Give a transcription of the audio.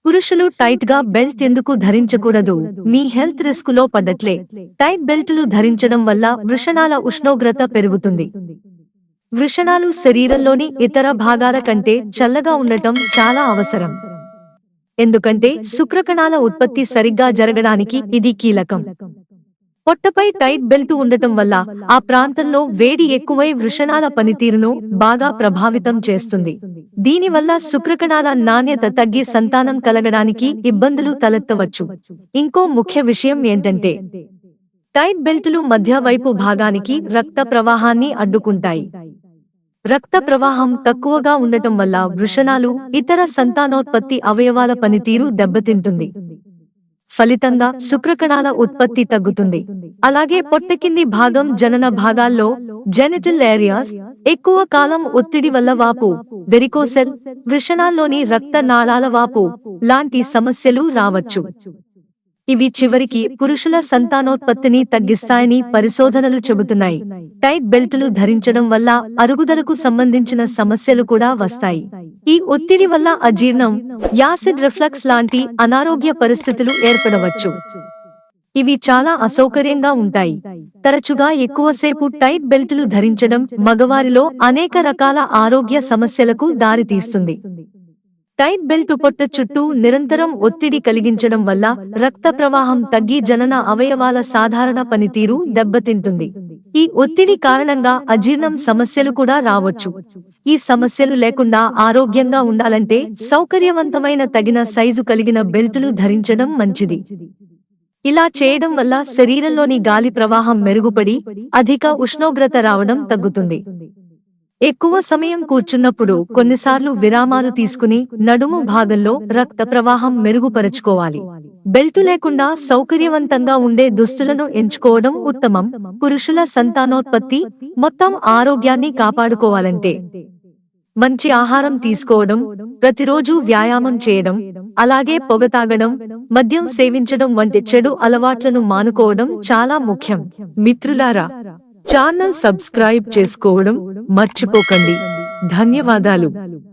పురుషులు టైట్ గా బెల్ట్ ఎందుకు ధరించకూడదు? మీ హెల్త్ రిస్క్ లో పడ్డట్లే. టైట్ బెల్టులు ధరించడం వల్ల వృషణాల ఉష్ణోగ్రత పెరుగుతుంది. వృషణాలు శరీరంలోని ఇతర భాగాల కంటే చల్లగా ఉండటం చాలా అవసరం. ఎందుకంటే శుక్రకణాల ఉత్పత్తి సరిగ్గా జరగడానికి ఇది కీలకం. పొట్టపై టైట్ బెల్టు ఉండటం వల్ల ఆ ప్రాంతంలో వేడి ఎక్కువై వృషణాల పనితీరును బాగా ప్రభావితం చేస్తుంది. దీనివల్ల శుక్రకణాల నాణ్యత తగ్గి సంతానం కలగడానికి ఇబ్బందులు తలెత్తవచ్చు. ఇంకో ముఖ్య విషయం ఏంటంటే టైట్ బెల్టులు మధ్య వైపు భాగానికి రక్త ప్రవాహాన్ని అడ్డుకుంటాయి. రక్త ప్రవాహం తక్కువగా ఉండటం వల్ల వృషణాలు, ఇతర సంతానోత్పత్తి అవయవాల పనితీరు దెబ్బతింటుంది. ఫలితంగా శుక్రకణాల ఉత్పత్తి తగ్గుతుంది. అలాగే పొట్ట కింది భాగం జనన భాగాల్లో జెనిటల్ ఏరియాస్ ఎక్కువ కాలం ఒత్తిడి వల్ల వాపు, వెరికోసెల్, వృషణాల్లోని రక్త నాళాల వాపు లాంటి సమస్యలు రావచ్చు. ఇవి చివరికి పురుషుల సంతానోత్పత్తిని తగ్గిస్తాయని పరిశోధనలు చెబుతున్నాయి. టైట్ బెల్టులు ధరించడం వల్ల అరుగుదలకు సంబంధించిన సమస్యలు కూడా వస్తాయి. ఈ ఒత్తిడి వల్ల అజీర్ణం, యాసిడ్ రిఫ్లక్స్ లాంటి అనారోగ్య పరిస్థితులు ఏర్పడవచ్చు. ఇవి చాలా అసౌకర్యంగా ఉంటాయి. తరచుగా ఎక్కువసేపు టైట్ బెల్టులు ధరించడం మగవారిలో అనేక రకాల ఆరోగ్య సమస్యలకు దారితీస్తుంది. టైట్ బెల్టు పొట్ట చుట్టూ నిరంతరం ఒత్తిడి కలిగించడం వల్ల రక్త ప్రవాహం తగ్గి జనన అవయవాల సాధారణ పనితీరు దెబ్బతింటుంది. ఈ ఒత్తిడి కారణంగా అజీర్ణం సమస్యలు కూడా రావచ్చు. ఈ సమస్యలు లేకుండా ఆరోగ్యంగా ఉండాలంటే సౌకర్యవంతమైన తగిన సైజు కలిగిన బెల్టులు ధరించడం మంచిది. ఇలా చేయడం వల్ల శరీరంలోని గాలి ప్రవాహం మెరుగుపడి అధిక ఉష్ణోగ్రత రావడం తగ్గుతుంది. ఎక్కువ సమయం కూర్చున్నప్పుడు కొన్నిసార్లు విరామాలు తీసుకుని నడుము భాగంలో రక్త ప్రవాహం మెరుగుపరచుకోవాలి. బెల్టు లేకుండా సౌకర్యవంతంగా ఉండే దుస్తులను ఎంచుకోవడం ఉత్తమం. పురుషుల సంతానోత్పత్తి, మొత్తం ఆరోగ్యాన్ని కాపాడుకోవాలంటే మంచి ఆహారం తీసుకోవడం, ప్రతిరోజు వ్యాయామం చేయడం, అలాగే పొగ తాగడం, మద్యం సేవించడం వంటి చెడు అలవాట్లను మానుకోవడం చాలా ముఖ్యం. మిత్రులారా, ఛానల్ సబ్స్క్రైబ్ చేసుకోవడం మర్చిపోకండి. ధన్యవాదాలు.